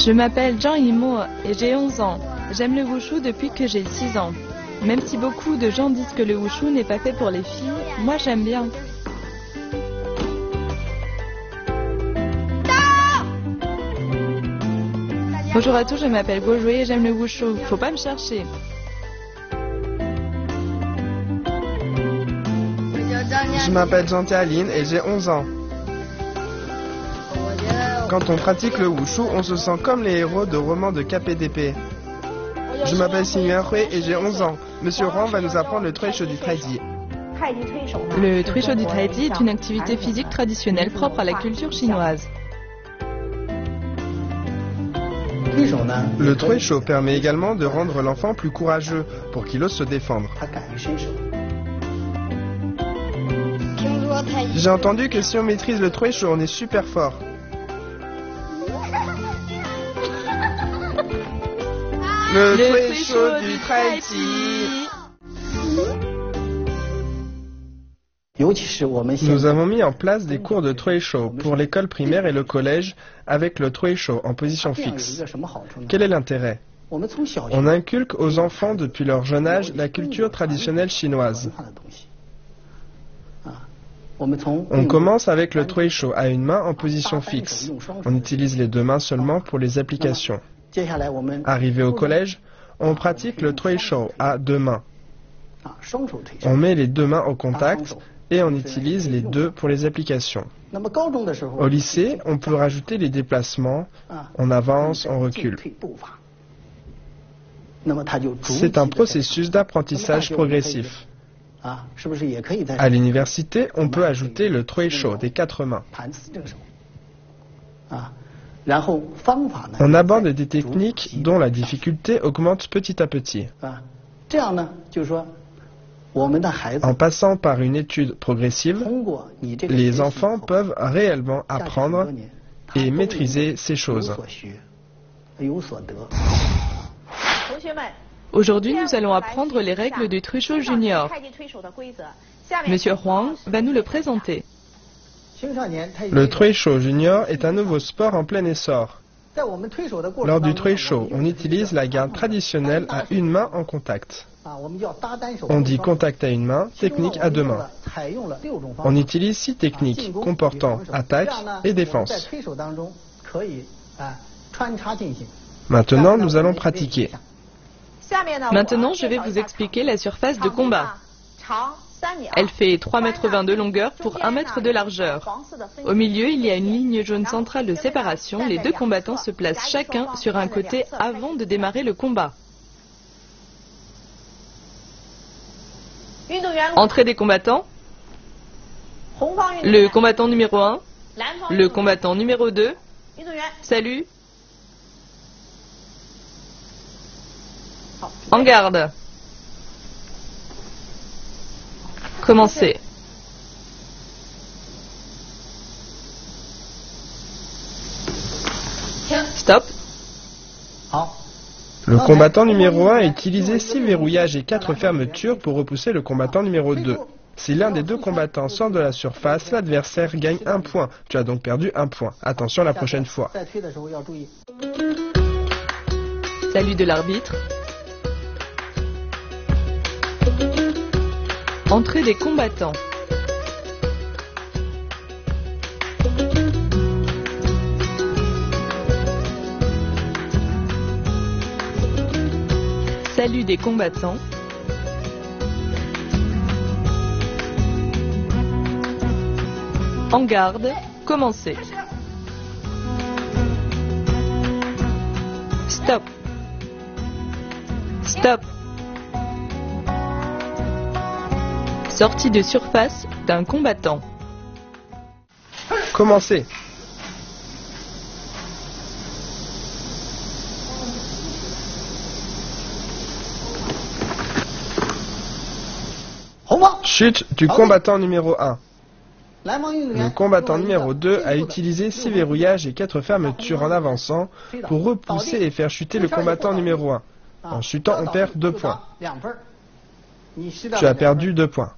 Je m'appelle Zhang Yimo et j'ai 11 ans. J'aime le wushu depuis que j'ai 6 ans. Même si beaucoup de gens disent que le wushu n'est pas fait pour les filles, moi j'aime bien. Bonjour à tous, je m'appelle Gojoué et j'aime le wushu. Faut pas me chercher. Je m'appelle Jean-Théaline et j'ai 11 ans. Quand on pratique le wushu, on se sent comme les héros de romans de KPDP. Je m'appelle Xingyuan Hui et j'ai 11 ans. Monsieur Huang va nous apprendre le Truisho du Taiji. Le Truisho du Taiji est une activité physique traditionnelle propre à la culture chinoise. Le Truisho permet également de rendre l'enfant plus courageux pour qu'il ose se défendre. J'ai entendu que si on maîtrise le Truisho, on est super fort. Le Truisho du Taiji. Nous avons mis en place des cours de Truisho pour l'école primaire et le collège avec le Truisho en position fixe. Quel est l'intérêt? On inculque aux enfants depuis leur jeune âge la culture traditionnelle chinoise. On commence avec le Truisho à une main en position fixe. On utilise les deux mains seulement pour les applications. Arrivé au collège, on pratique le Truisho à deux mains. On met les deux mains au contact et on utilise les deux pour les applications. Au lycée, on peut rajouter les déplacements, on avance, on recule. C'est un processus d'apprentissage progressif. À l'université, on peut ajouter le Truisho des quatre mains. On aborde des techniques dont la difficulté augmente petit à petit. En passant par une étude progressive, les enfants peuvent réellement apprendre et maîtriser ces choses. Aujourd'hui, nous allons apprendre les règles du Truisho Junior. Monsieur Huang va nous le présenter. Le Truisho Junior est un nouveau sport en plein essor. Lors du Truisho, on utilise la garde traditionnelle à une main en contact. On dit contact à une main, technique à deux mains. On utilise 6 techniques comportant attaque et défense. Maintenant, nous allons pratiquer. Maintenant, je vais vous expliquer la surface de combat. Elle fait 3,20 m de longueur pour 1 m de largeur. Au milieu, il y a une ligne jaune centrale de séparation. Les deux combattants se placent chacun sur un côté avant de démarrer le combat. Entrée des combattants. Le combattant numéro 1. Le combattant numéro 2. Salut. En garde. Commencez. Stop. Le combattant numéro 1 a utilisé 6 verrouillages et 4 fermetures pour repousser le combattant numéro 2. Si l'un des deux combattants sort de la surface, l'adversaire gagne 1 point. Tu as donc perdu 1 point. Attention la prochaine fois. Salut de l'arbitre. Entrée des combattants. Salut des combattants. En garde, commencez. Stop. Stop. Sortie de surface d'un combattant. Commencez. Chute du combattant numéro 1. Le combattant numéro 2 a utilisé 6 verrouillages et 4 fermetures en avançant pour repousser et faire chuter le combattant numéro 1. En chutant, on perd 2 points. Tu as perdu 2 points.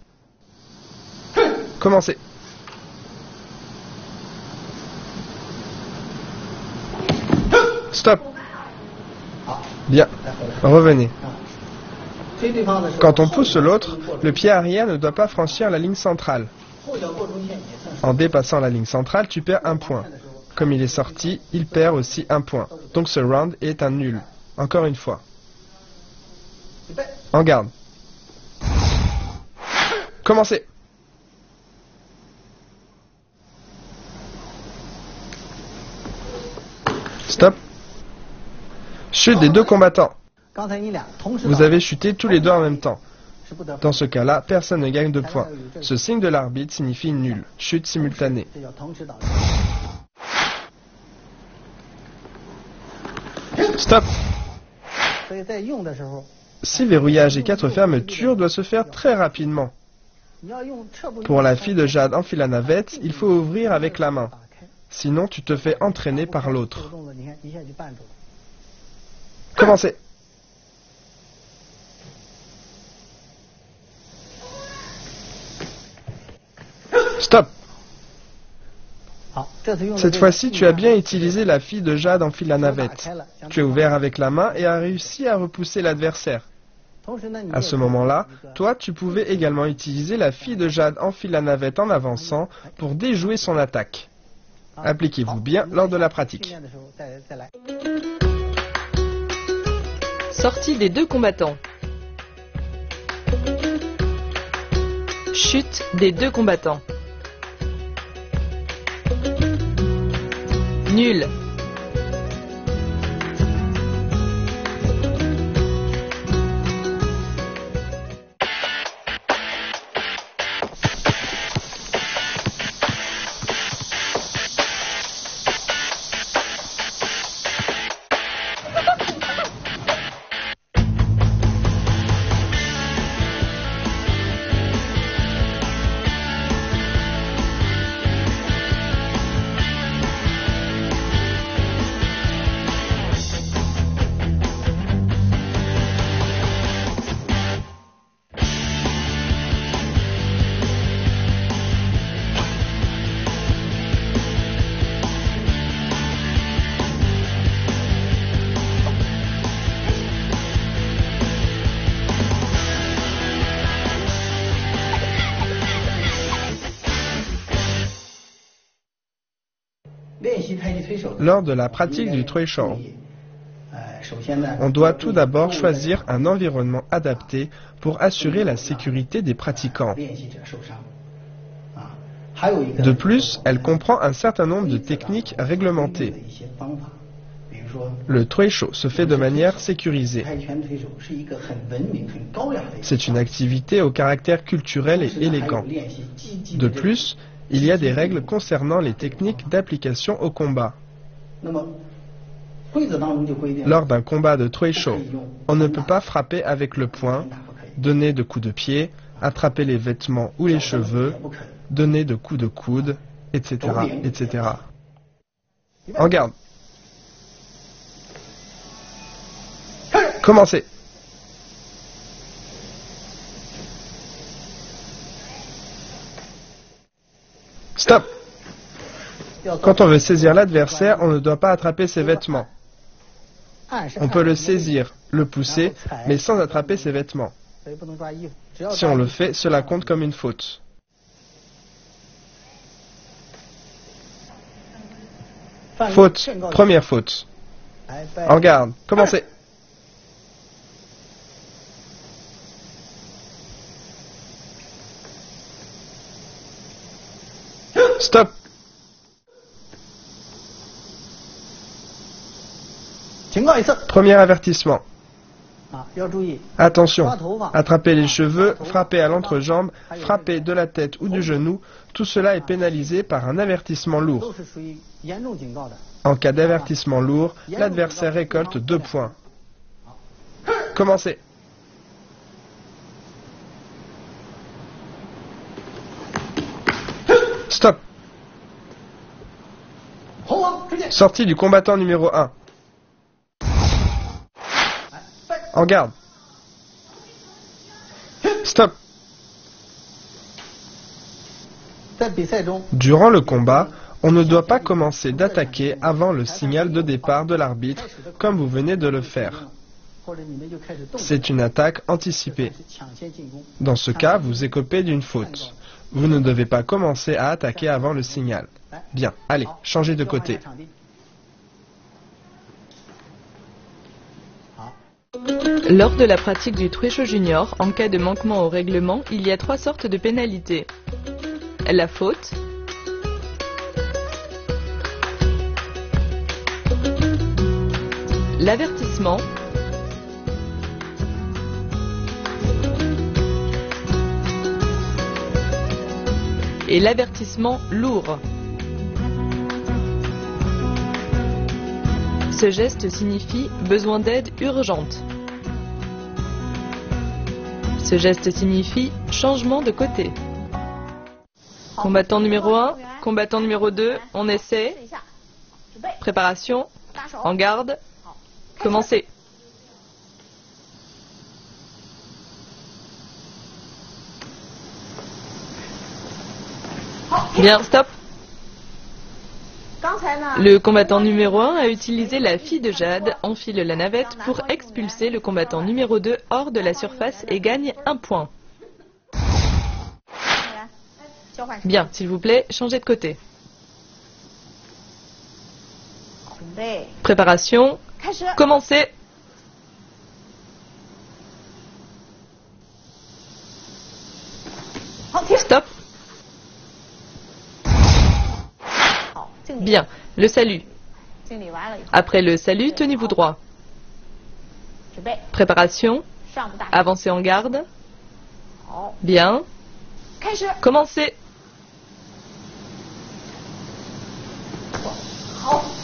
Commencez. Stop. Bien. Revenez. Quand on pousse l'autre, le pied arrière ne doit pas franchir la ligne centrale. En dépassant la ligne centrale, tu perds un point. Comme il est sorti, il perd aussi un point. Donc ce round est un nul. Encore une fois. En garde. Commencez. Stop. Chute des deux combattants. Vous avez chuté tous les deux en même temps. Dans ce cas-là, personne ne gagne de points. Ce signe de l'arbitre signifie nul. Chute simultanée. Stop. Si verrouillage et 4 fermetures doit se faire très rapidement. Pour la fille de Jade enfile la navette, il faut ouvrir avec la main. Sinon, tu te fais entraîner par l'autre. Commencez. Stop. Cette fois-ci, tu as bien utilisé la fille de Jade enfile la navette. Tu as ouvert avec la main et as réussi à repousser l'adversaire. À ce moment-là, toi, tu pouvais également utiliser la fille de Jade enfile la navette en avançant pour déjouer son attaque. Appliquez-vous bien lors de la pratique. Sortie des deux combattants. Chute des deux combattants. Nul. Lors de la pratique du Treishou, on doit tout d'abord choisir un environnement adapté pour assurer la sécurité des pratiquants. De plus, elle comprend un certain nombre de techniques réglementées. Le Treishou se fait de manière sécurisée. C'est une activité au caractère culturel et élégant. De plus, il y a des règles concernant les techniques d'application au combat. Lors d'un combat de Treishou, on ne peut pas frapper avec le poing, donner de coups de pied, attraper les vêtements ou les cheveux, donner de coups de coude, etc., etc. En garde. Commencez. Stop. Quand on veut saisir l'adversaire, on ne doit pas attraper ses vêtements. On peut le saisir, le pousser, mais sans attraper ses vêtements. Si on le fait, cela compte comme une faute. Faute. Première faute. En garde. Commencez. Stop. Premier avertissement. Attention, attraper les cheveux, frapper à l'entrejambe, frapper de la tête ou du genou, tout cela est pénalisé par un avertissement lourd. En cas d'avertissement lourd, l'adversaire récolte 2 points. Commencez. Stop. Sortie du combattant numéro 1. En garde. Stop. Durant le combat, On ne doit pas commencer d'attaquer avant le signal de départ de l'arbitre, comme vous venez de le faire. C'est une attaque anticipée. Dans ce cas, vous écopez d'une faute. Vous ne devez pas commencer à attaquer avant le signal. Bien, allez, changez de côté. Lors de la pratique du Trecho Junior, en cas de manquement au règlement, il y a 3 sortes de pénalités. La faute, l'avertissement et l'avertissement lourd. Ce geste signifie besoin d'aide urgente. Ce geste signifie changement de côté. Combattant numéro 1, combattant numéro 2, on essaie. Préparation, en garde, commencez. Bien, stop. Le combattant numéro 1 a utilisé la fille de Jade, enfile la navette pour expulser le combattant numéro 2 hors de la surface et gagne 1 point. Bien, s'il vous plaît, changez de côté. Préparation, commencez. Stop. Bien, le salut. Après le salut, tenez-vous droit. Préparation, avancez en garde. Bien. Commencez.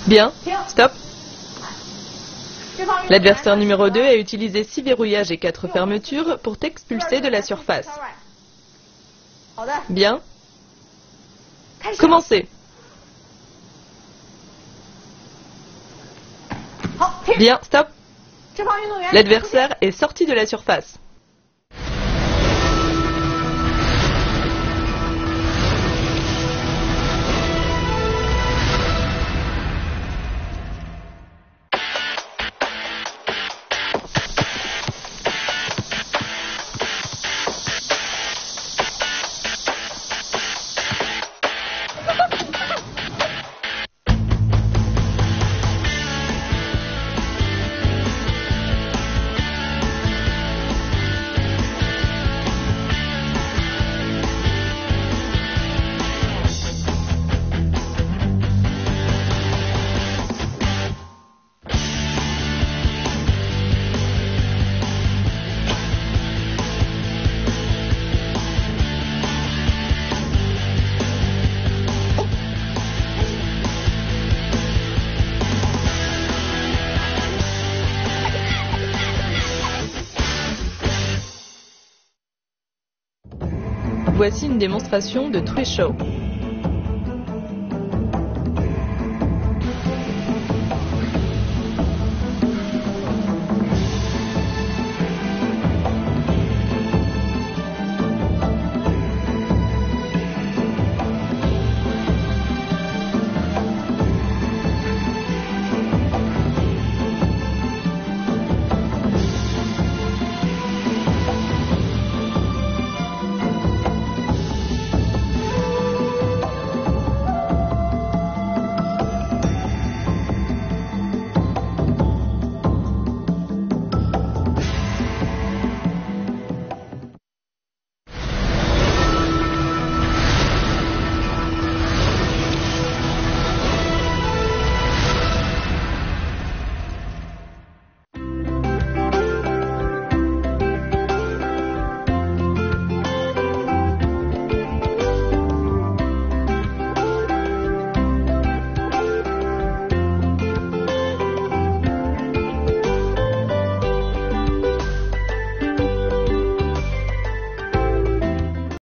Bien, stop. L'adversaire numéro 2 a utilisé 6 verrouillages et 4 fermetures pour t'expulser de la surface. Bien. Commencez. Bien, stop. L'adversaire est sorti de la surface. Voici une démonstration de Trecho.